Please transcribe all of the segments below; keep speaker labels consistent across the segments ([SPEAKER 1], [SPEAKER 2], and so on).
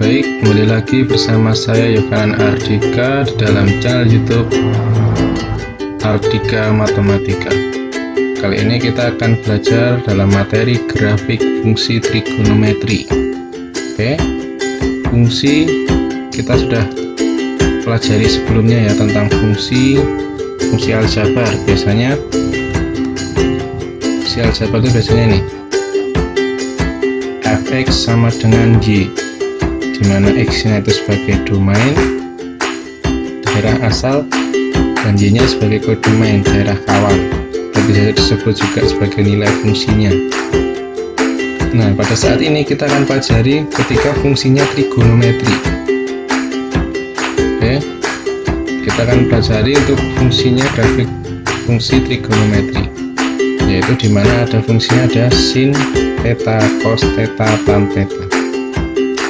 [SPEAKER 1] Baik, kembali lagi bersama saya Yohanan Ardika di dalam channel YouTube Ardika Matematika. Kali ini kita akan belajar dalam materi grafik fungsi trigonometri. Oke, fungsi kita sudah pelajari sebelumnya ya, tentang fungsi aljabar. Biasanya fungsi aljabar itu biasanya nih, fx sama dengan y, dimana x-nya itu sebagai domain daerah asal dan y-nya sebagai kodomain daerah kawan, dan bisa disebut juga sebagai nilai fungsinya. Nah, pada saat ini kita akan pelajari ketika fungsinya trigonometri. Oke, kita akan pelajari untuk fungsinya grafik fungsi trigonometri, yaitu dimana ada fungsinya ada sin, theta, cos theta, tan theta.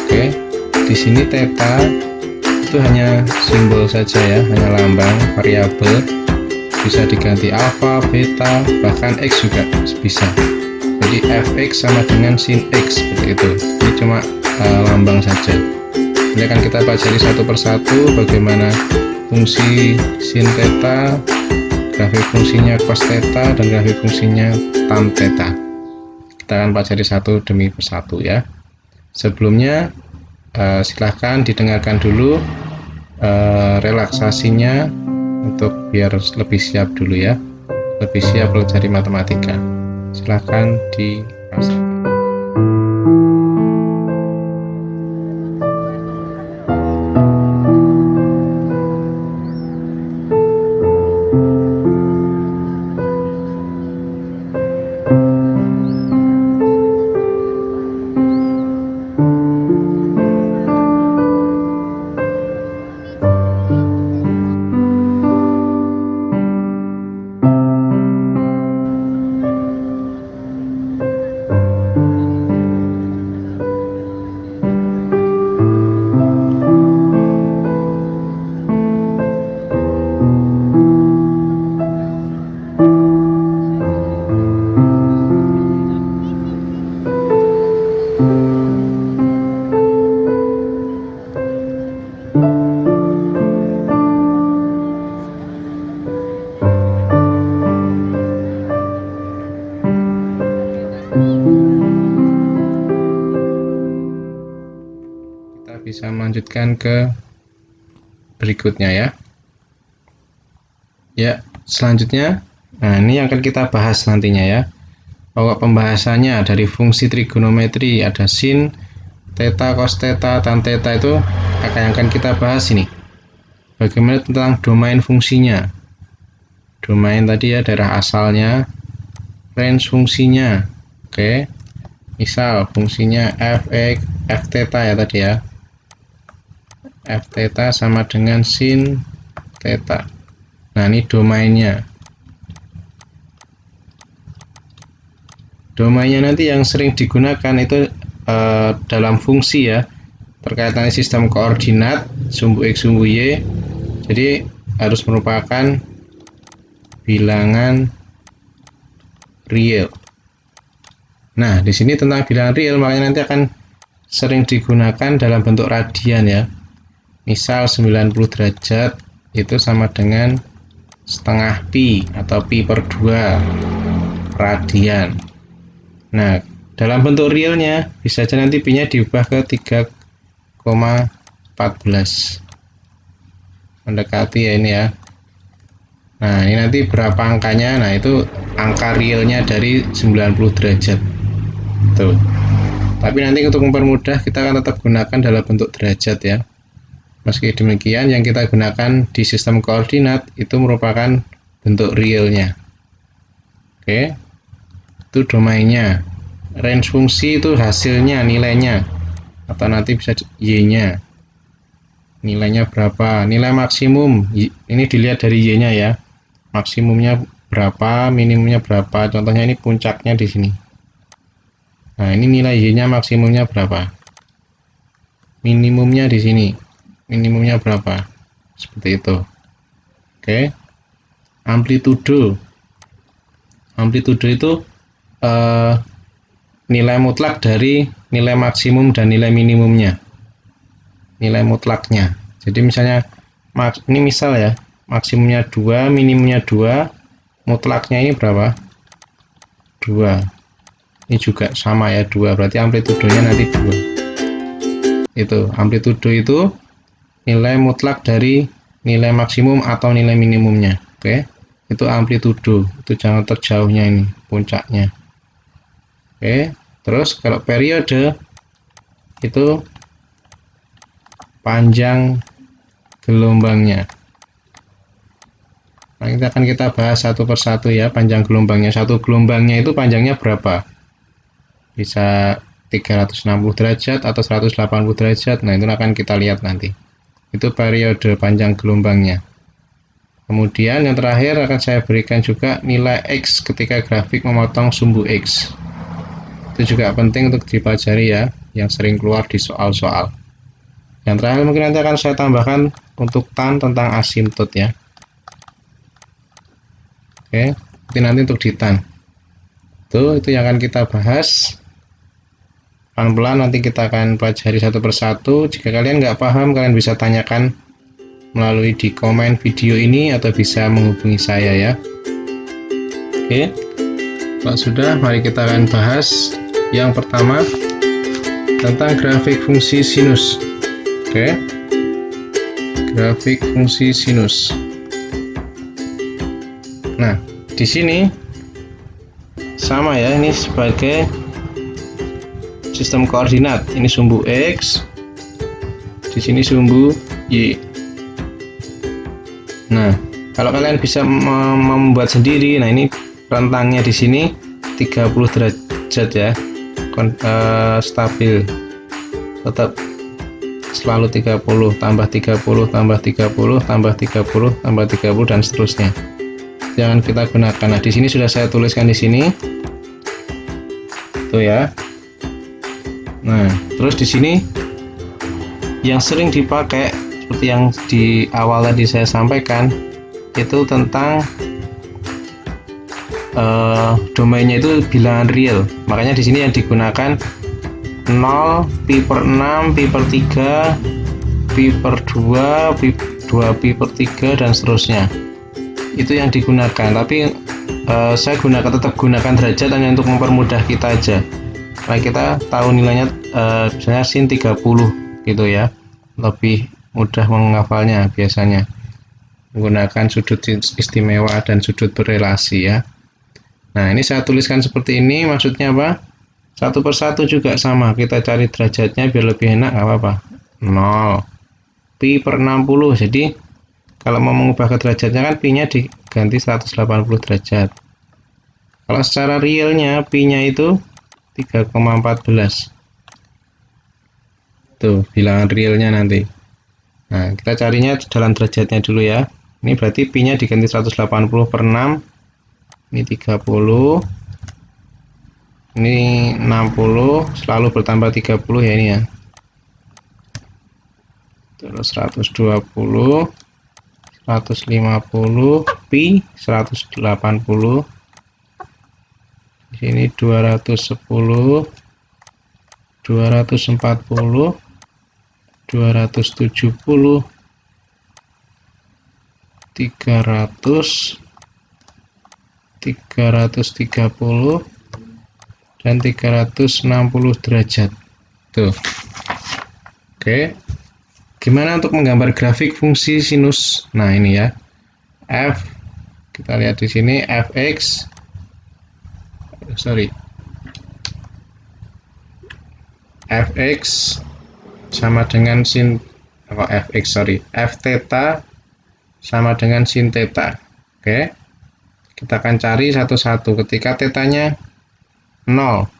[SPEAKER 1] Oke, di sini theta itu hanya simbol saja ya, hanya lambang variabel, bisa diganti alfa, beta, bahkan x juga bisa. Jadi fx sama dengan sin x, seperti itu. Ini cuma lambang saja. Ini akan kita pelajari satu persatu bagaimana fungsi sin theta, grafik fungsinya cos theta, dan grafik fungsinya tan theta. Kita akan pelajari satu demi persatu ya. Sebelumnya silahkan didengarkan dulu relaksasinya untuk biar lebih siap dulu ya, lebih siap pelajari matematika. Silahkan dirasakan. Bisa melanjutkan ke berikutnya ya. Ya, selanjutnya, nah ini yang akan kita bahas nantinya ya. Pokok pembahasannya dari fungsi trigonometri ada sin, theta, cos theta, tan theta, itu akan kita bahas ini. Bagaimana tentang domain fungsinya. Domain tadi ya, daerah asalnya, range fungsinya. Oke. Misal fungsinya fx, f theta ya tadi ya. F theta sama dengan sin theta. Nah, ini domainnya. Domainnya nanti yang sering digunakan itu dalam fungsi ya, berkaitan sistem koordinat sumbu x sumbu y. Jadi harus merupakan bilangan real. Nah, di sini tentang bilangan real, makanya nanti akan sering digunakan dalam bentuk radian ya. Misal 90 derajat itu sama dengan setengah pi atau pi per 2 radian. Nah, dalam bentuk realnya bisa saja nanti pi-nya diubah ke 3,14. Mendekati ya ini ya. Nah, ini nanti berapa angkanya? Nah, itu angka realnya dari 90 derajat. Tuh. Tapi nanti untuk mempermudah kita akan tetap gunakan dalam bentuk derajat ya. Meski demikian, yang kita gunakan di sistem koordinat itu merupakan bentuk realnya. Oke, itu domainnya. Range fungsi itu hasilnya, nilainya, atau nanti bisa y-nya. Nilainya berapa? Nilai maksimum. Ini dilihat dari y-nya ya. Maksimumnya berapa, minimumnya berapa. Contohnya ini puncaknya di sini. Nah, ini nilai y-nya maksimumnya berapa? Minimumnya di sini. Minimumnya berapa? Seperti itu. Oke. Amplitudo itu nilai mutlak dari nilai maksimum dan nilai minimumnya. nilai mutlaknya. Jadi misalnya ini misal ya, maksimumnya 2, minimumnya 2, mutlaknya ini berapa? 2. Ini juga sama ya, 2, berarti amplitudenya nanti 2. Itu amplitudo itu nilai mutlak dari nilai maksimum atau nilai minimumnya. Oke, itu amplitudo, itu jangan terjauhnya ini puncaknya. Oke, terus kalau periode itu panjang gelombangnya. Nah, ini akan kita bahas satu persatu ya, panjang gelombangnya. Satu gelombangnya itu panjangnya berapa? Bisa 360 derajat atau 180 derajat. Nah, itu akan kita lihat nanti. Itu periode panjang gelombangnya. Kemudian yang terakhir akan saya berikan juga nilai X ketika grafik memotong sumbu X. Itu juga penting untuk dipelajari ya, yang sering keluar di soal-soal. Yang terakhir mungkin nanti akan saya tambahkan untuk tan tentang asimtot ya. Oke, nanti untuk di tan. Itu yang akan kita bahas. Pelan-pelan nanti kita akan pelajari satu persatu. Jika kalian nggak paham, kalian bisa tanyakan melalui di komen video ini atau bisa menghubungi saya ya. Oke, kalau sudah, mari kita akan bahas yang pertama tentang grafik fungsi sinus. Oke, grafik fungsi sinus. Nah, di sini sama ya, ini sebagai sistem koordinat. Ini sumbu X, di sini sumbu Y. Nah, kalau kalian bisa membuat sendiri, nah ini rentangnya di sini 30 derajat ya, stabil, tetap selalu 30, tambah 30, tambah 30, tambah 30, tambah 30 dan seterusnya. Jangan kita gunakan. Nah, di sini sudah saya tuliskan di sini. Tuh ya. Nah, terus di sini yang sering dipakai seperti yang di awal tadi saya sampaikan itu tentang domainnya itu bilangan real. Makanya di sini yang digunakan 0, pi per 6, pi per 3, pi per 2, pi 2 pi per 3 dan seterusnya. Itu yang digunakan. Tapi saya tetap gunakan derajat hanya untuk mempermudah kita aja. Nah, kita tahu nilainya misalnya sin 30 gitu ya, lebih mudah menghafalnya biasanya menggunakan sudut istimewa dan sudut berelasi ya. Nah, ini saya tuliskan seperti ini, maksudnya apa? Satu persatu juga sama, kita cari derajatnya biar lebih enak, nggak apa-apa. 0 pi per 60, jadi kalau mau mengubah ke derajatnya kan pi-nya diganti 180 derajat. Kalau secara realnya pi-nya itu 3,14. Tuh, bilangan realnya nanti. Nah, kita carinya dalam derajatnya dulu ya. Ini berarti pi-nya diganti 180 per 6. Ini 30. Ini 60, selalu bertambah 30 ya ini ya. Terus 120, 150, pi 180. Di sini 210, 240, 270, 300, 330 dan 360 derajat. Tuh. Oke. Gimana untuk menggambar grafik fungsi sinus? Nah, ini ya. F, kita lihat di sini fx. Fx sama dengan sin f theta sama dengan sin theta. Oke. Kita akan cari satu-satu. Ketika tetanya 0,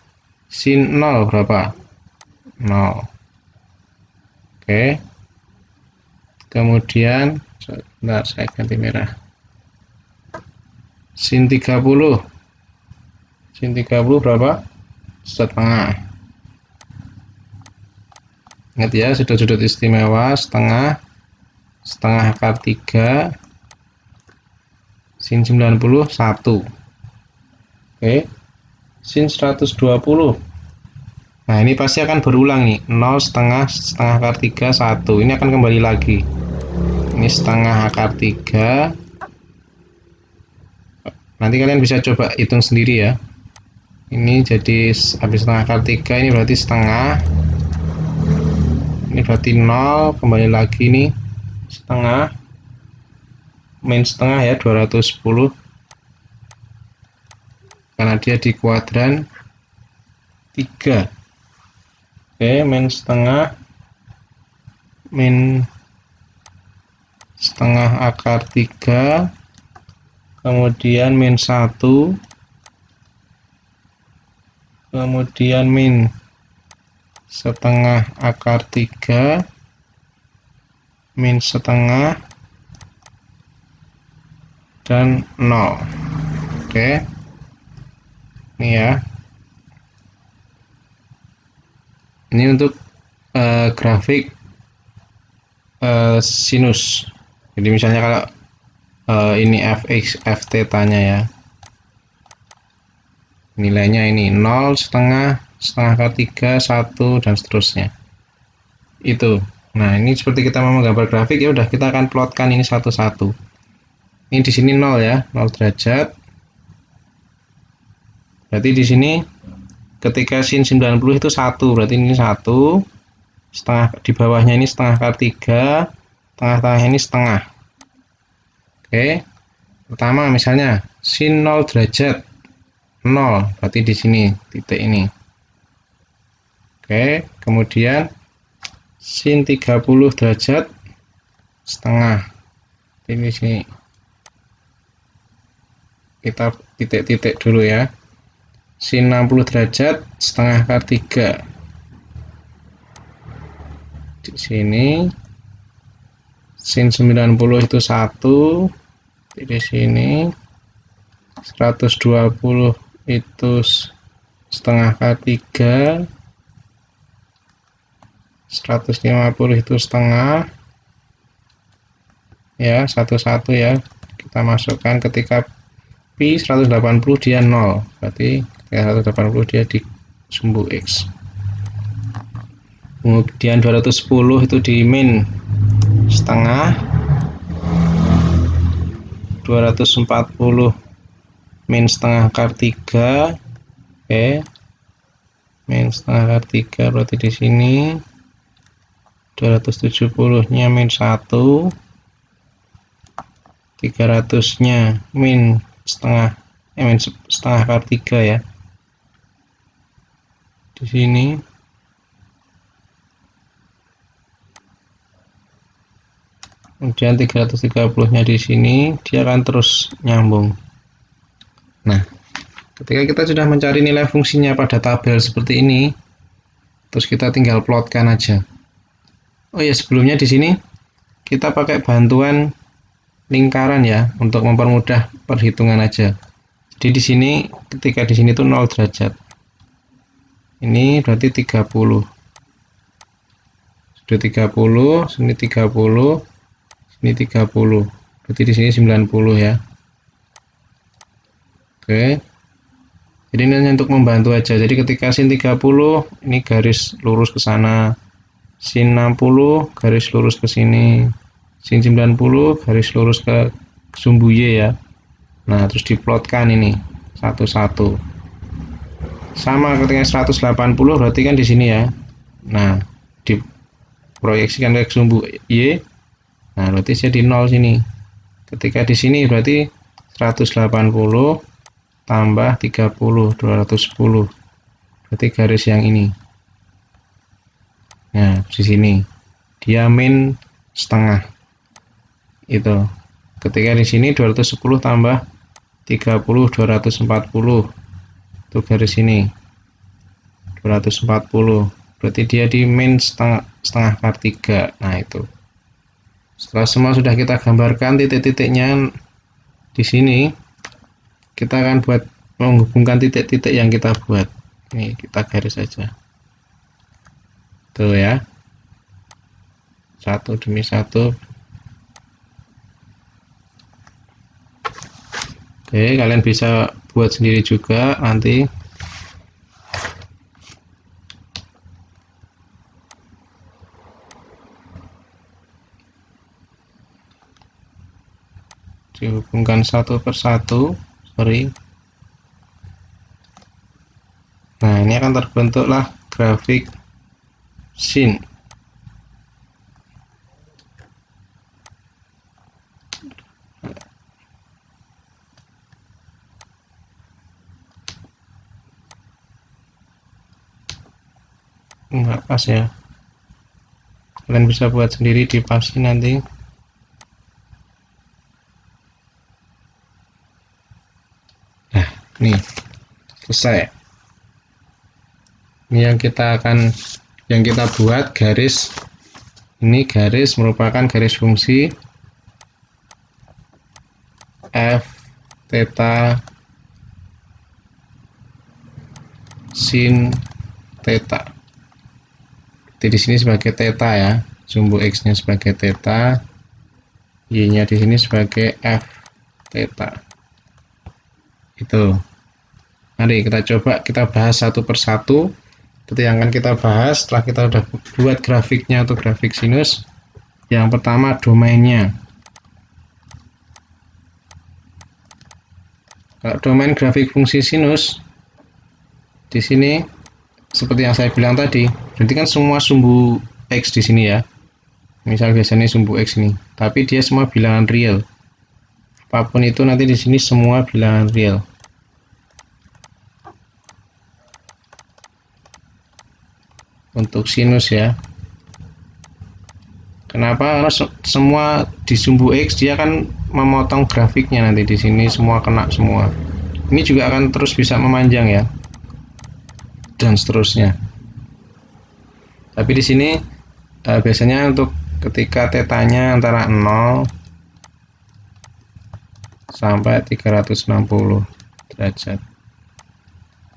[SPEAKER 1] sin 0 berapa? 0. Oke. Kemudian sebentar, saya ganti merah. Sin 30. Sin 30 berapa? Setengah. Ingat ya, sudut-sudut istimewa setengah, setengah akar 3, sin 90 1. Oke. Sin 120. Nah, ini pasti akan berulang nih, 0, setengah, setengah akar 3, 1. Ini akan kembali lagi. Ini setengah akar 3. Nanti kalian bisa coba hitung sendiri ya. Ini jadi habis setengah akar 3, ini berarti setengah. Ini berarti 0, kembali lagi nih, setengah. Min setengah ya, 210. Karena dia di kuadran 3. Oke, min setengah. Min setengah akar 3, kemudian min 1, kemudian min setengah akar 3, min setengah, dan 0. Oke, ini ya, ini untuk grafik sinus. Jadi misalnya kalau ini fx, f theta-nya ya, nilainya ini 0, setengah, setengah akar 3, 1, dan seterusnya. Itu. Nah, ini seperti kita mau menggambar grafik, ya udah kita akan plotkan ini satu-satu. Ini di sini 0 ya, 0 derajat. Berarti di sini ketika sin 90 itu 1, berarti ini 1. Setengah di bawahnya ini setengah akar 3, tengah-tengahnya ini setengah. Oke. Pertama misalnya sin 0 derajat 0, berarti di sini titik ini. Oke, kemudian sin 30 derajat setengah. Ini sini kita titik-titik dulu ya. Sin 60 derajat setengah akar 3. Di sini sin 90 itu 1. Di sini 120 itu setengah akar 3. 150 itu setengah. Ya, satu-satu ya. Kita masukkan ketika pi 180 dia 0. Berarti ketika 180 dia di sumbu X. Kemudian 210 itu di min setengah. 240 min setengah akar 3. Oke. Min setengah akar 3 berarti di sini 270-nya min 1. 300-nya min setengah akar 3 ya. Di sini kemudian 330-nya di sini, dia akan terus nyambung. Nah, ketika kita sudah mencari nilai fungsinya pada tabel seperti ini, terus kita tinggal plotkan aja. Oh ya, sebelumnya di sini kita pakai bantuan lingkaran ya untuk mempermudah perhitungan aja. Jadi di sini ketika di sini tuh 0 derajat. Ini berarti 30. Sudah 30, sini 30, sini 30. Berarti di sini 90 ya. Oke. Jadi ini hanya untuk membantu aja. Jadi ketika sin 30 ini garis lurus ke sana. Sin 60 garis lurus ke sini. Sin 90 garis lurus ke sumbu Y ya. Nah, terus diplotkan ini satu-satu. Sama ketika 180 berarti kan di sini ya. Nah, diproyeksikan ke sumbu Y. Nah, berarti jadi 0 sini. Ketika di sini berarti 180 tambah 30, 210. Berarti garis yang ini. Nah, di sini dia min setengah. Itu. Ketika di sini 210 tambah 30, 240. Itu garis ini. 240. Berarti dia di min setengah akar 3. Nah, itu. Setelah semua sudah kita gambarkan titik-titiknya di sini, kita akan buat menghubungkan titik-titik yang kita buat. Ini kita garis saja. Tuh ya. Satu demi satu. Oke, kalian bisa buat sendiri juga nanti. dihubungkan satu persatu. Nah, ini akan terbentuklah grafik sin. Enggak pas ya, kalian bisa buat sendiri di pasin nanti. Nah, nih selesai. Ini yang kita buat garis. Ini garis merupakan garis fungsi f theta sin theta. Jadi di sini sebagai theta ya, sumbu x-nya sebagai theta, y-nya di sini sebagai f theta. Itu. Mari kita bahas satu persatu. Itu yang akan kita bahas setelah kita udah buat grafiknya atau grafik sinus. Yang pertama domainnya. Kalau domain grafik fungsi sinus di sini seperti yang saya bilang tadi, berarti kan semua sumbu x di sini ya. Misal biasanya sumbu x ini, tapi dia semua bilangan real. Apapun itu nanti di sini semua bilangan real. Untuk sinus ya. Kenapa? Karena semua di sumbu x dia akan memotong grafiknya nanti di sini semua kena semua. Ini juga akan terus bisa memanjang ya. Dan seterusnya. Tapi di sini biasanya untuk ketika tetanya antara 0 sampai 360 derajat.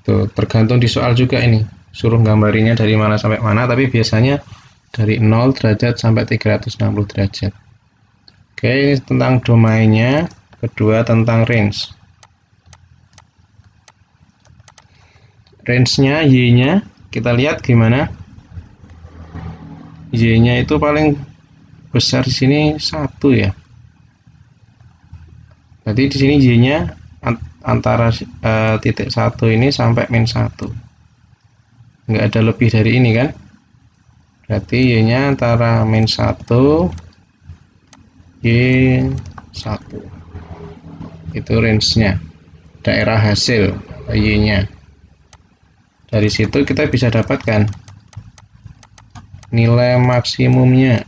[SPEAKER 1] Tuh, tergantung di soal juga ini. Suruh gambarinya dari mana sampai mana, tapi biasanya dari 0 derajat sampai 360 derajat. Oke, ini tentang domainnya. Kedua tentang range. Range-nya, y-nya, kita lihat gimana. Y-nya itu paling besar di sini 1 ya. Berarti di sini y-nya antara titik 1 ini sampai min 1. Nggak ada lebih dari ini kan. Berarti y-nya antara min 1 y1. Itu range-nya. Daerah hasil y-nya. Dari situ kita bisa dapatkan nilai maksimumnya.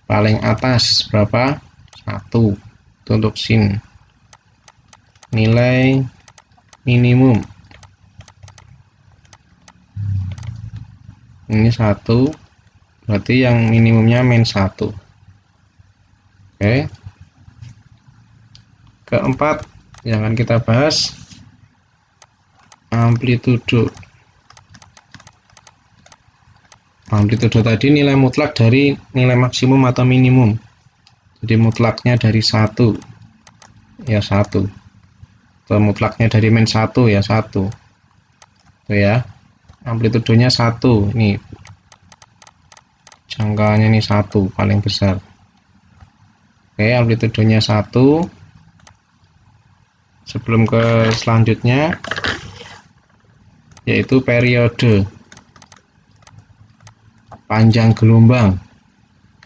[SPEAKER 1] Paling atas berapa? 1. Itu untuk sin. Nilai minimum. Ini 1. Berarti yang minimumnya min 1. Oke. Keempat yang akan kita bahas amplitudo. Amplitudo tadi nilai mutlak dari nilai maksimum atau minimum. Jadi mutlaknya dari 1 ya 1. Atau mutlaknya dari min 1 ya 1. Tuh ya. Amplitudonya 1. Nih. Jangkauannya ini 1 paling besar. Oke, amplitudonya 1. Sebelum ke selanjutnya yaitu periode panjang gelombang,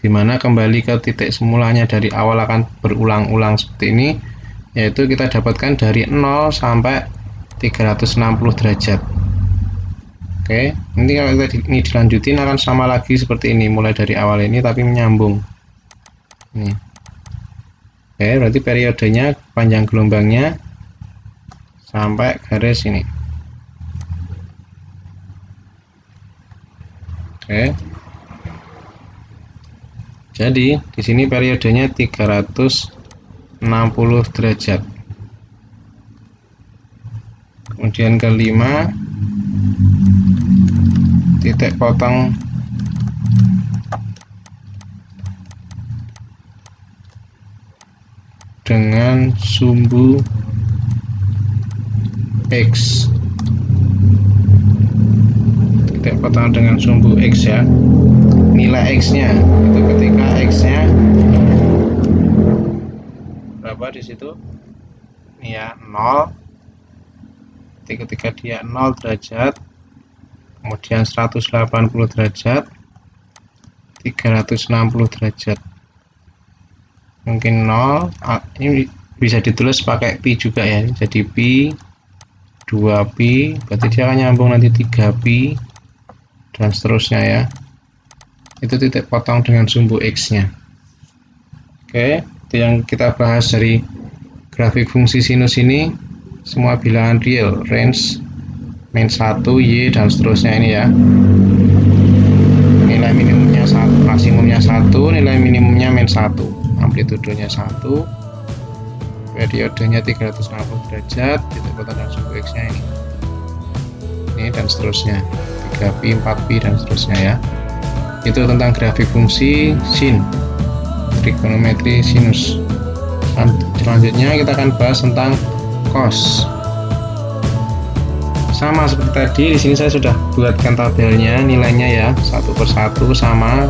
[SPEAKER 1] dimana kembali ke titik semulanya dari awal akan berulang-ulang seperti ini, yaitu kita dapatkan dari 0 sampai 360 derajat. Oke, nanti kalau kita ini dilanjutin akan sama lagi seperti ini, mulai dari awal ini tapi menyambung. Ini. Oke, berarti periodenya panjang gelombangnya sampai garis ini. Oke. Jadi di sini periodenya 360 derajat. Kemudian kelima, titik potong dengan sumbu X. Titik potong dengan sumbu X ya. Nilai X nya itu ketika X nya berapa di situ? Ini ya, 0. Ketika dia 0 derajat, kemudian 180 derajat, 360 derajat. Mungkin 0, ini bisa ditulis pakai pi juga ya. Jadi pi 2pi, berarti dia akan nyambung nanti 3pi dan seterusnya ya. Itu titik potong dengan sumbu X-nya. Oke, itu yang kita bahas dari grafik fungsi sinus ini. Semua bilangan real, range min 1, Y, dan seterusnya ini ya. Nilai minimumnya 1, maksimumnya 1, nilai minimumnya min 1, amplitudenya 1, periodenya 360 derajat, titik potong dan sumbu X-nya ini dan seterusnya, 3pi, 4pi, dan seterusnya ya. Itu tentang grafik fungsi sin, trigonometri sinus. Selanjutnya kita akan bahas tentang cos. Sama seperti tadi, di sini saya sudah buatkan tabelnya, nilainya ya, satu persatu sama.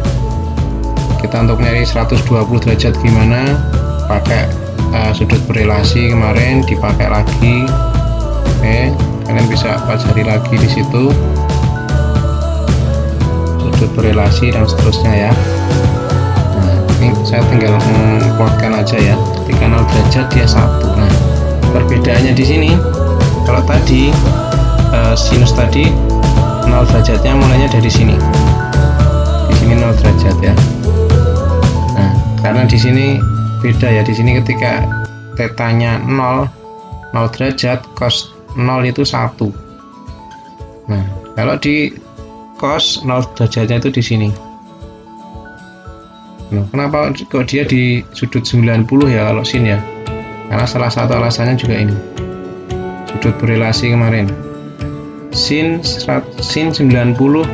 [SPEAKER 1] Kita untuk nyari 120 derajat gimana? Pakai sudut berelasi kemarin, dipakai lagi. Oke, kalian bisa pelajari lagi di situ. Berelasi dan seterusnya ya. Nah, ini saya tinggal plotkan aja ya. Ketika 0 derajat dia 1. Nah, perbedaannya di sini, kalau tadi sinus tadi 0 derajatnya mulainya dari sini. Di sini 0 derajat ya. Nah, karena di sini beda ya. Di sini ketika tetanya 0 derajat, cos 0 itu 1. Nah, kalau di cos 0 derajatnya itu di sini. Nah, kenapa kok dia di sudut 90 ya kalau sin ya? Karena salah satu alasannya juga ini. Sudut berelasi kemarin. Sin 90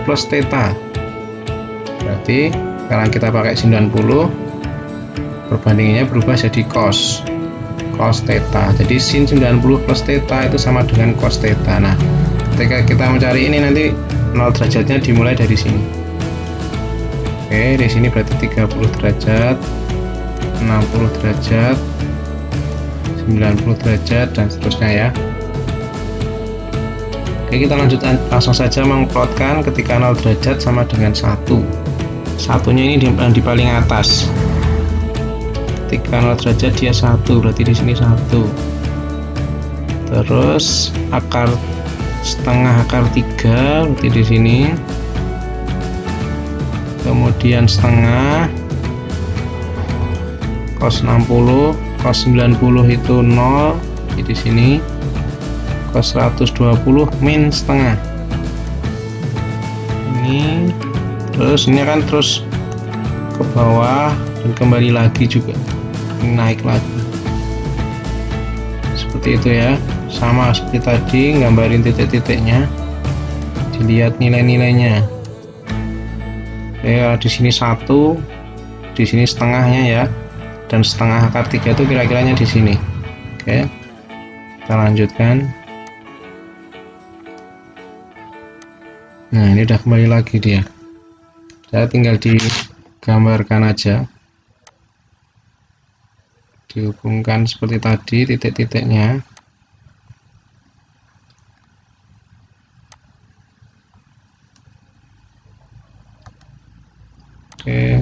[SPEAKER 1] plus theta. Berarti sekarang kita pakai 90, perbandingannya berubah jadi cos theta. Jadi sin 90 plus theta itu sama dengan cos theta. Nah, ketika kita mencari ini nanti 0 derajatnya dimulai dari sini. Oke, di sini berarti 30 derajat, 60 derajat, 90 derajat, dan seterusnya ya. Oke, kita lanjutkan langsung saja mengplotkan ketika 0 derajat sama dengan 1. Satunya ini di paling atas. Ketika 0 derajat dia 1, berarti di sini 1. Terus setengah akar 3 berarti di sini, kemudian setengah cos 60, cos 90 itu 0 di sini, cos 120 min setengah ini, terus ini akan terus ke bawah dan kembali lagi juga, naik lagi seperti itu ya. Sama seperti tadi, gambarin titik-titiknya, dilihat nilai-nilainya. Ya, di sini 1, di sini setengahnya ya, dan setengah akar 3 itu kira-kiranya di sini. Oke, kita lanjutkan. Nah, ini udah kembali lagi dia. Saya tinggal digambarkan aja, dihubungkan seperti tadi titik-titiknya. Oke.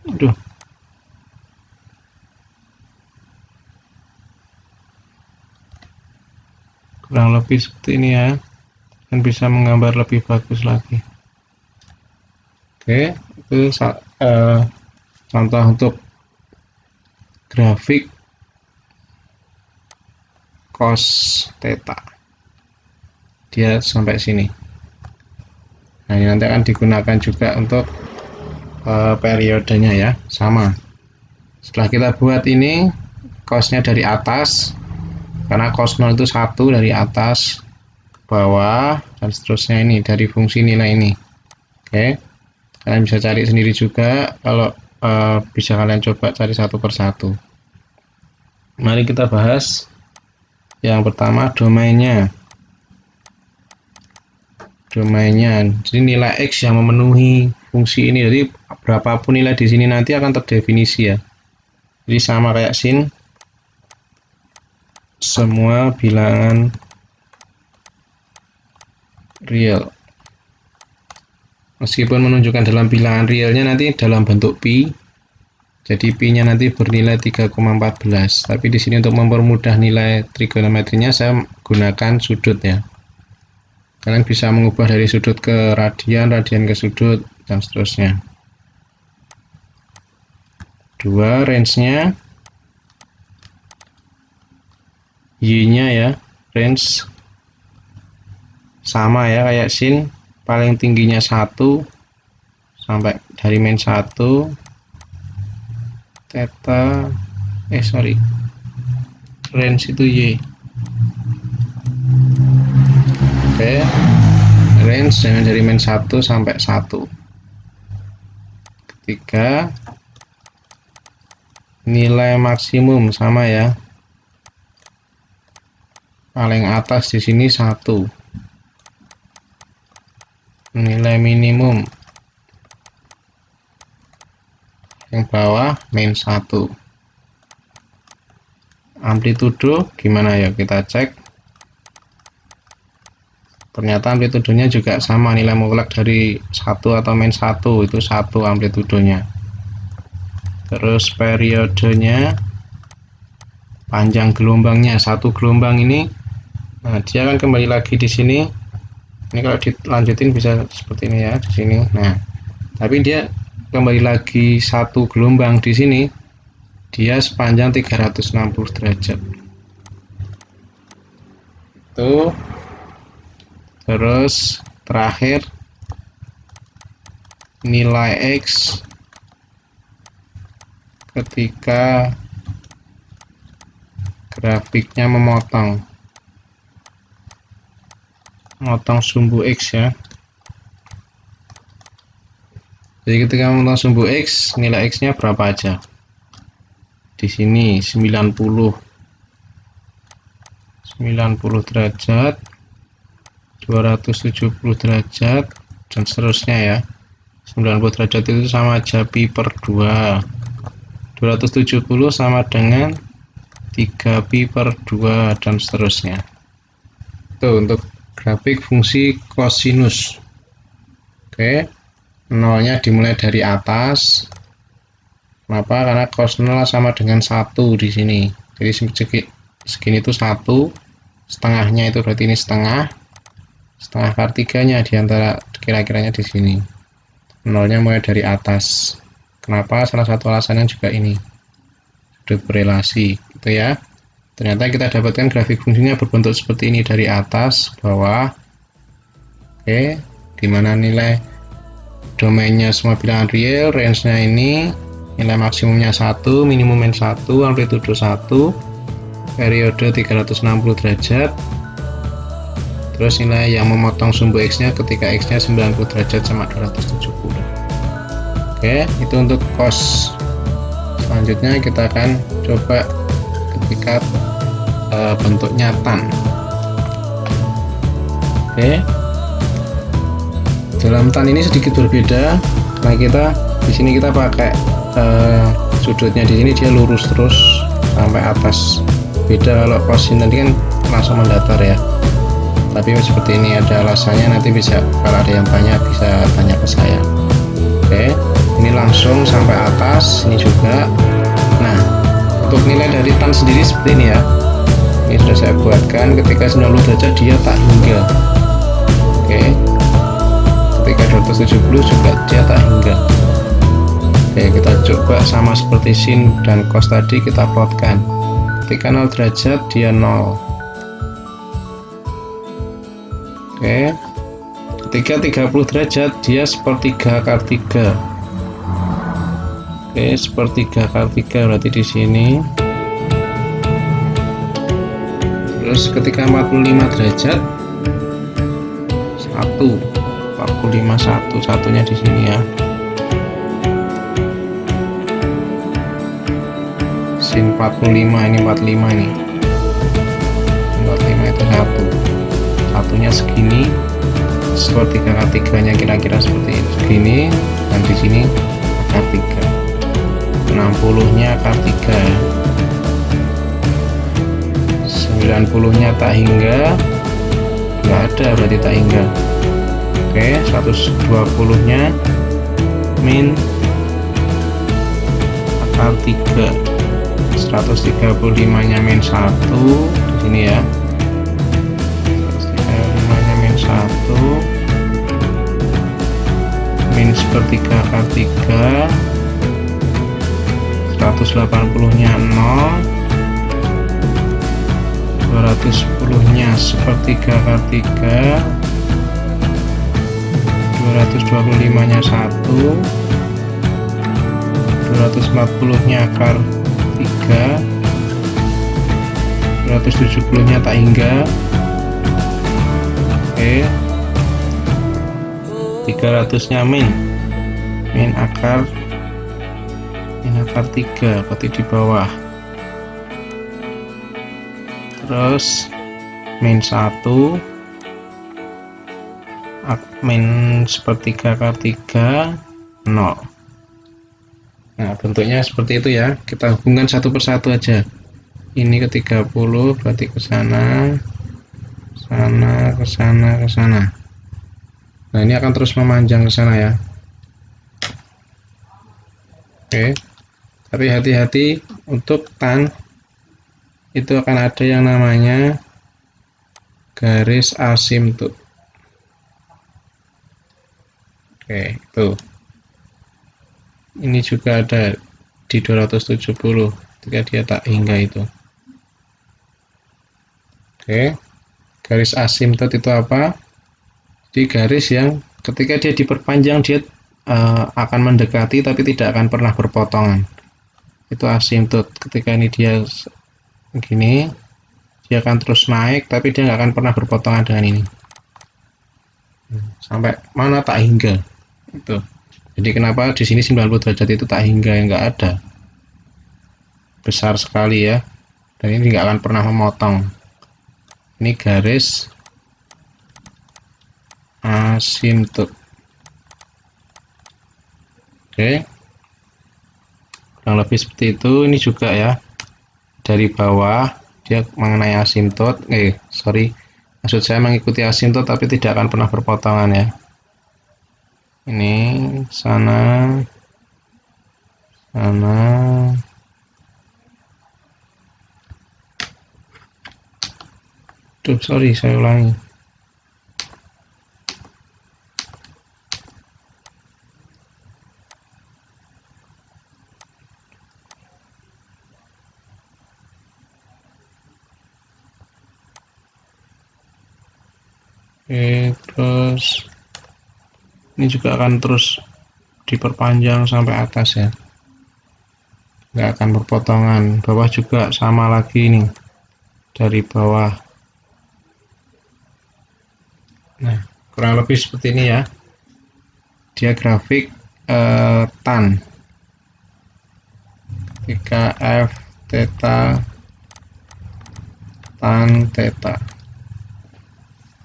[SPEAKER 1] Aduh. Kurang lebih seperti ini ya. Dan bisa menggambar lebih bagus lagi. Oke, itu contoh untuk grafik cos theta. Dia sampai sini. Nah, ini nanti akan digunakan juga untuk periodenya ya, sama. Setelah kita buat ini, cosnya dari atas, karena cos 0 itu 1 dari atas ke bawah, dan seterusnya ini dari fungsi nilai ini. Oke, kalian bisa cari sendiri juga, kalau bisa kalian coba cari satu persatu. Mari kita bahas yang pertama, domainnya. domainnya. Jadi nilai X yang memenuhi fungsi ini. Jadi berapapun nilai di sini nanti akan terdefinisi ya. Jadi sama kayak sin semua bilangan real. Meskipun menunjukkan dalam bilangan realnya nanti dalam bentuk pi. Jadi pi-nya nanti bernilai 3,14. Tapi di sini untuk mempermudah nilai trigonometrinya saya gunakan sudut ya. Kalian bisa mengubah dari sudut ke radian, radian ke sudut, dan seterusnya. 2 range-nya y-nya ya, range sama ya kayak sin, paling tingginya 1 sampai dari min 1 theta range itu y. Oke, range dari min 1 sampai 1. Ketiga, nilai maksimum sama ya, paling atas di sini 1, nilai minimum yang bawah min 1. Amplitudo gimana ya, kita cek. Ternyata amplitudenya juga sama, nilai mutlak dari 1 atau min 1 itu 1 amplitudonya. Terus periodenya, panjang gelombangnya, satu gelombang ini, nah dia akan kembali lagi di sini. Ini kalau dilanjutin bisa seperti ini ya di sini. Nah, tapi dia kembali lagi satu gelombang di sini, dia sepanjang 360 derajat. Itu. Terus terakhir nilai X ketika grafiknya memotong sumbu X ya. Jadi ketika memotong sumbu X, nilai X-nya berapa aja? Di sini 90 derajat, 270 derajat, dan seterusnya ya. 90 derajat itu sama aja pi per 2. 270 sama dengan 3 pi per 2, dan seterusnya. Itu untuk grafik fungsi kosinus. Oke, nolnya dimulai dari atas. Kenapa? Karena cos 0 sama dengan 1 di sini. Jadi segini itu 1, setengahnya itu berarti ini setengah kartiganya diantara kira-kiranya di sini. Nolnya mulai dari atas. Kenapa? Salah satu alasannya juga ini, sudut berelasi, gitu ya. Ternyata kita dapatkan grafik fungsinya berbentuk seperti ini dari atas bawah. Oke, dimana nilai domainnya semua bilangan real, range-nya ini, nilai maksimumnya 1, minimum 1, amplitudo 1, periode 360 derajat. Terus nilai yang memotong sumbu X-nya ketika X-nya 90 derajat sama 270. Oke, itu untuk cos. Selanjutnya kita akan coba ketika bentuknya tan. Oke, dalam tan ini sedikit berbeda. Nah, di sini kita pakai sudutnya di sini dia lurus terus sampai atas. Beda kalau cos ini tadi kan langsung mendatar ya. Tapi seperti ini ada alasannya, nanti bisa kalau ada yang tanya bisa tanya ke saya. Oke, ini langsung sampai atas, ini juga. Nah, untuk nilai dari tan sendiri seperti ini ya. Ini sudah saya buatkan, ketika 90 derajat dia tak hingga. Oke, ketika 270 juga dia tak hingga. Oke, kita coba sama seperti sin dan cos tadi, kita plotkan. Ketika 0 derajat dia 0. Oke, ketika 30 derajat dia sepertiga kali 3. Oke, sepertiga kali 3 berarti di sini. Terus ketika 45 derajat 1, satunya di sini ya. Sin 45, ini 45 ini. 45 itu 1. Satunya segini, sepertiga akar 3-nya kira-kira seperti ini, dan di sini akar 3. 60-nya akar 3, 90-nya tak hingga, nggak ada berarti tak hingga. Oke, 120-nya min akar 3, 135-nya min 1 di sini ya. 135-nya min 1 min sepertiga akar 3, 180-nya 0, 210-nya sepertiga akar 3, 225-nya 1, 240-nya akar 3, 270-nya tak hingga. Oke, 300-nya min akar 3 berarti di bawah. Terus min 1 min sepertiga akar 3, 0. Nah, bentuknya seperti itu ya. Kita hubungkan satu persatu aja. Ini ke 30 berarti ke sana, ke sana. Nah, ini akan terus memanjang ke sana ya. Oke. Tapi hati-hati untuk tan itu akan ada yang namanya garis asimtot. Oke, itu. Ini juga ada di 270 ketika dia tak hingga itu. Oke. Garis asimtot itu apa? Jadi garis yang ketika dia diperpanjang dia akan mendekati tapi tidak akan pernah berpotongan. Itu asimtot. Ketika ini dia begini, dia akan terus naik tapi dia nggak akan pernah berpotongan dengan ini. Sampai mana tak hingga. Itu. Jadi kenapa di sini 90 derajat itu tak hingga, yang nggak ada. Besar sekali ya. Dan ini nggak akan pernah memotong. Ini garis asimtot. Oke. Kurang lebih seperti itu. Ini juga ya. Dari bawah dia mengenai asimtot. Maksud saya mengikuti asimtot tapi tidak akan pernah berpotongan ya. Ini sana. Sorry, saya ulangi. Oke, terus ini juga akan terus diperpanjang sampai atas ya, nggak akan berpotongan. Bawah juga sama lagi nih, dari bawah. Nah, kurang lebih seperti ini ya dia grafik tan ketika F theta tan theta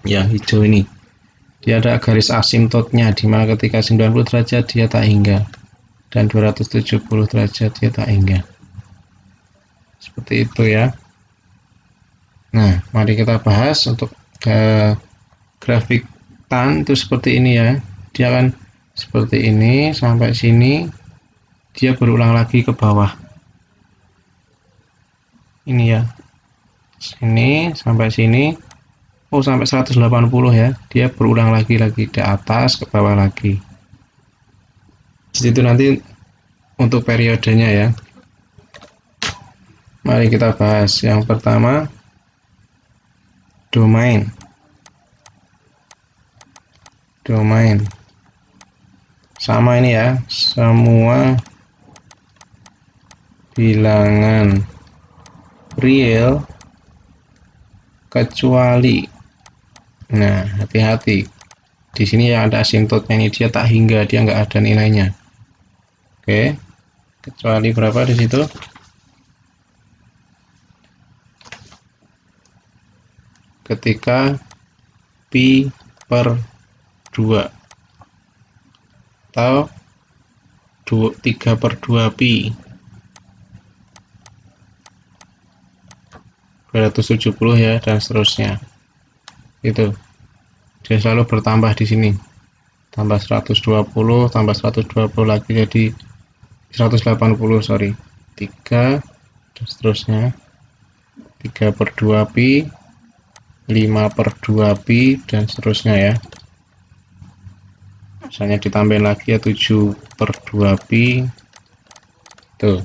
[SPEAKER 1] yang hijau ini. Dia ada garis asimtotnya di mana ketika 90 derajat dia tak hingga dan 270 derajat dia tak hingga. Seperti itu ya. Nah, mari kita bahas untuk grafik tan itu seperti ini ya. Dia akan seperti ini sampai sini, dia berulang lagi ke bawah. Ini ya. Sini sampai sini. Oh, sampai 180 ya. Dia berulang lagi di atas ke bawah lagi. Jadi itu nanti untuk periodenya ya. Mari kita bahas. Yang pertama, domain. Sama ini ya, semua bilangan real kecuali. Nah, hati-hati. Di sini yang ada asimtotnya ini dia tak hingga, dia nggak ada nilainya. Oke. Kecuali berapa di situ? Ketika pi per 2 atau 3/2 pi 270 ya, dan seterusnya. Itu dia selalu bertambah di sini, tambah 120 tambah 120 lagi jadi 180, sorry, 3 dan seterusnya, 3/2 pi, 5/2 pi, dan seterusnya ya. Misalnya ditambahin lagi ya 7/2 pi. Tuh,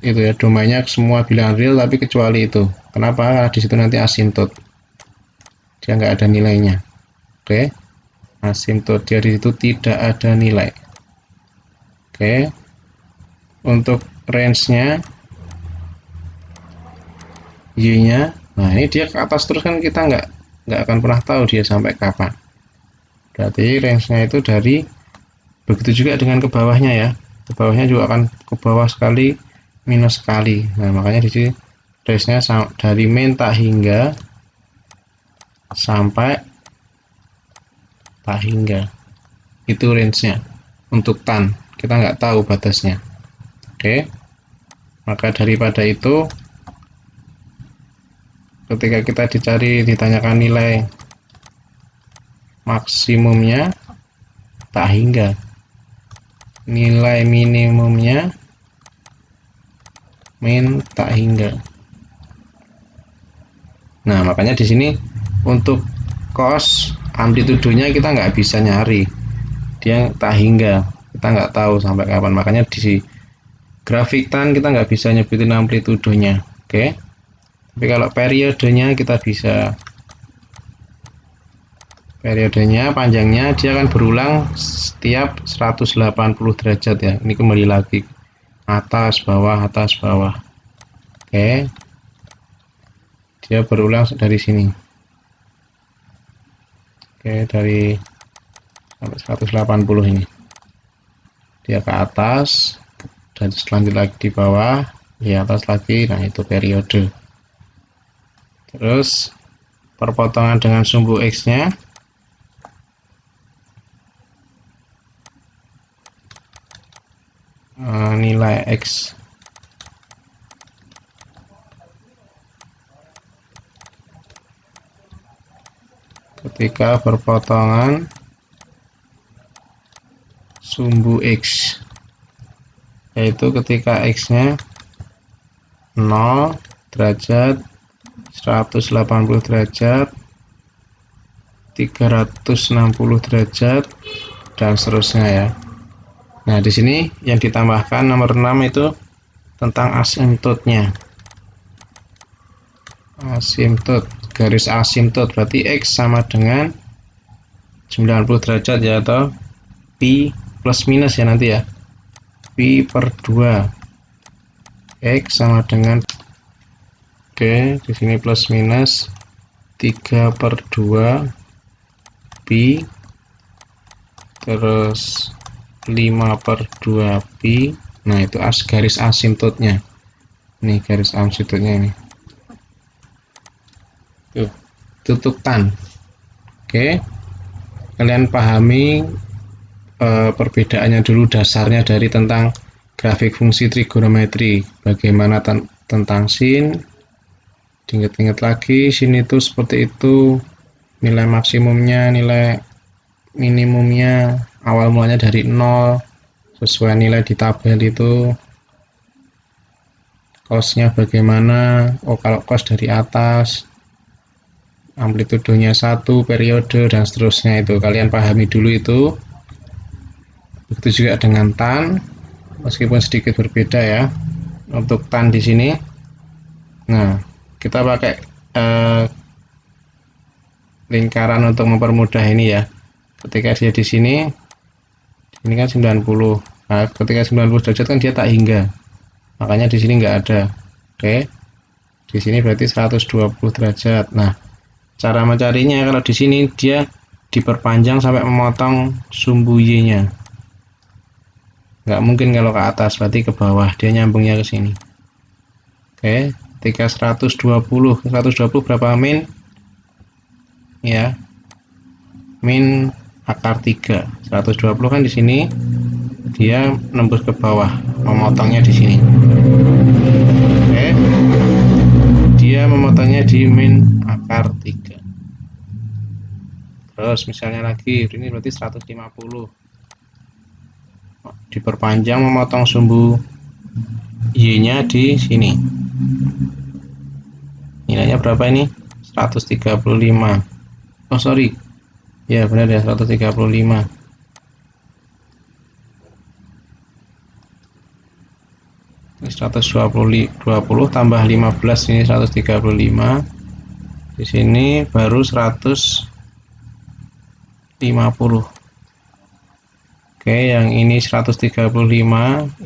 [SPEAKER 1] itu ya, domainnya semua bilangan real tapi kecuali itu. Kenapa? Karena di situ nanti asymptot, dia nggak ada nilainya. Oke, asymptot, dia di situ tidak ada nilai. Oke, untuk range-nya y-nya, nah ini dia ke atas terus kan, kita nggak akan pernah tahu dia sampai kapan. Berarti range-nya itu dari, begitu juga dengan ke bawahnya ya, ke bawahnya juga akan ke bawah sekali, minus sekali. Nah makanya di sini range-nya dari min tak hingga sampai tak hingga, itu range-nya. Untuk tan kita nggak tahu batasnya. Oke, maka daripada itu, ketika kita ditanyakan nilai maksimumnya tak hingga, nilai minimumnya min tak hingga. Nah makanya di sini untuk cos amplitudenya kita nggak bisa nyari, dia tak hingga, kita nggak tahu sampai kapan. Makanya di grafik tan kita nggak bisa nyebutin amplitudenya. Oke, tapi kalau periodenya kita bisa. Periodenya panjangnya dia akan berulang setiap 180 derajat ya. Ini kembali lagi atas bawah atas bawah. Oke, dia berulang dari sini. Oke, dari sampai 180 ini dia ke atas dan selanjutnya lagi di bawah, di atas lagi. Nah itu periode. Terus perpotongan dengan sumbu X nya, nilai X ketika perpotongan sumbu X, yaitu ketika X nya 0 derajat, 180 derajat, 360 derajat, dan seterusnya ya. Nah di sini yang ditambahkan nomor 6 itu tentang asymptotnya. Asymptot, garis asymptot, berarti X sama dengan 90 derajat ya, atau pi plus minus ya nanti ya, pi per 2, X sama dengan, oke, di sini plus minus 3/2 pi, terus 5/2 pi. Nah itu garis asymptotnya. Ini garis asymptotnya ini. Tuh, tutup tan. Oke, kalian pahami perbedaannya dulu, dasarnya dari tentang grafik fungsi trigonometri. Bagaimana tentang sin. Diingat-ingat lagi, sin itu seperti itu, nilai maksimumnya, nilai minimumnya, awal mulanya dari 0 sesuai nilai di tabel itu. Cosnya bagaimana? Oh kalau cos dari atas, amplitudenya 1, periode, dan seterusnya. Itu kalian pahami dulu itu. Begitu juga dengan tan, meskipun sedikit berbeda ya untuk tan di sini. Nah kita pakai lingkaran untuk mempermudah ini ya. Ketika dia di sini kan 90. Nah, ketika 90 derajat kan dia tak hingga. Makanya di sini nggak ada. Oke. Di sini berarti 120 derajat. Nah, cara mencarinya kalau di sini dia diperpanjang sampai memotong sumbu Y-nya. Nggak mungkin kalau ke atas, berarti ke bawah, dia nyambungnya ke sini. Oke, ketika 120 berapa min? Ya. min akar 3. 120 kan di sini, dia nembus ke bawah, memotongnya di sini. Oke, dia memotongnya di min akar 3. Terus misalnya lagi, ini berarti 150. Diperpanjang memotong sumbu Y-nya di sini. Nilainya berapa ini? 135. Oh sorry, ya benar ya, 135. Ini 120 tambah 15, ini 135. Di sini baru 150. Oke, yang ini 135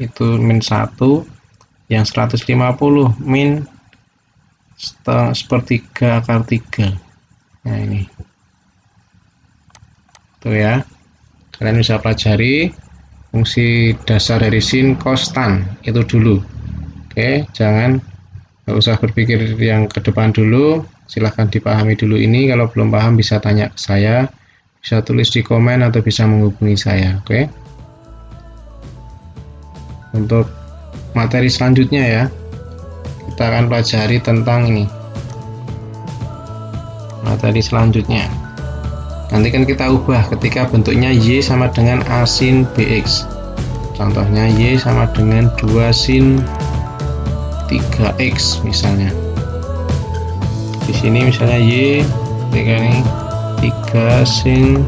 [SPEAKER 1] itu min 1, yang 150 min sepertiga akar 3. Nah ini tuh ya, kalian bisa pelajari fungsi dasar dari sin, cos, tan itu dulu. Oke, nggak usah berpikir yang ke depan dulu, silahkan dipahami dulu ini. Kalau belum paham bisa tanya ke saya, bisa tulis di komen atau bisa menghubungi saya. Oke, untuk materi selanjutnya ya, kita akan pelajari tentang ini. Materi selanjutnya nanti kan kita ubah ketika bentuknya Y sama dengan A sin BX. Contohnya Y sama dengan 2 sin 3X misalnya. Di sini misalnya Y ketika ini 3 sin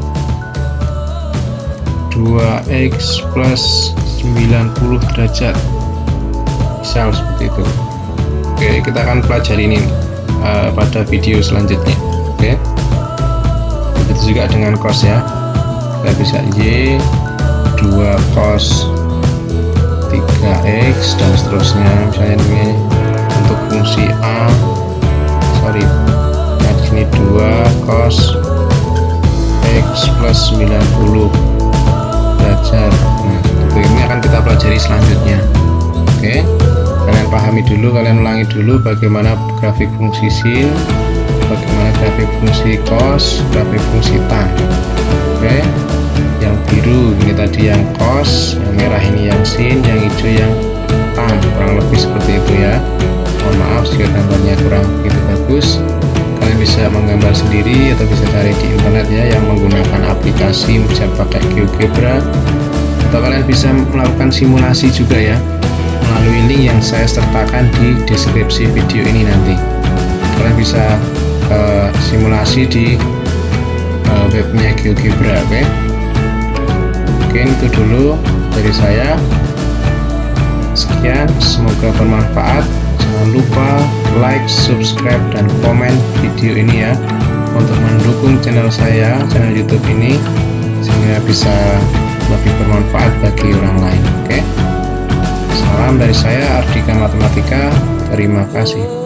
[SPEAKER 1] 2X plus 90 derajat. Misal seperti itu. Oke, kita akan pelajari ini pada video selanjutnya. Oke, begitu juga dengan cos ya, kita bisa Y 2 cos 3X dan seterusnya. Misalnya ini untuk fungsi A, sorry, nah di sini 2 cos X plus 90 derajat. Nah, ini akan kita pelajari selanjutnya. Oke, kalian pahami dulu, kalian ulangi dulu bagaimana grafik fungsi sin, bagaimana grafik fungsi cos, grafik fungsi tan. Oke, yang biru ini tadi yang cos, yang merah ini yang sin, yang hijau yang tan, kurang lebih seperti itu ya. Mohon maaf jika gambarnya kurang begitu bagus. Kalian bisa menggambar sendiri atau bisa cari di internet ya, yang menggunakan aplikasi, bisa pakai GeoGebra, atau kalian bisa melakukan simulasi juga ya, melalui link yang saya sertakan di deskripsi video ini nanti. Kalian bisa simulasi di webnya GeoGebra. Oke, mungkin itu dulu dari saya. Sekian, semoga bermanfaat. Jangan lupa like, subscribe, dan komen video ini ya, untuk mendukung channel saya, channel YouTube ini, sehingga bisa lebih bermanfaat bagi orang lain. Oke, salam dari saya, Ardika Matematika. Terima kasih.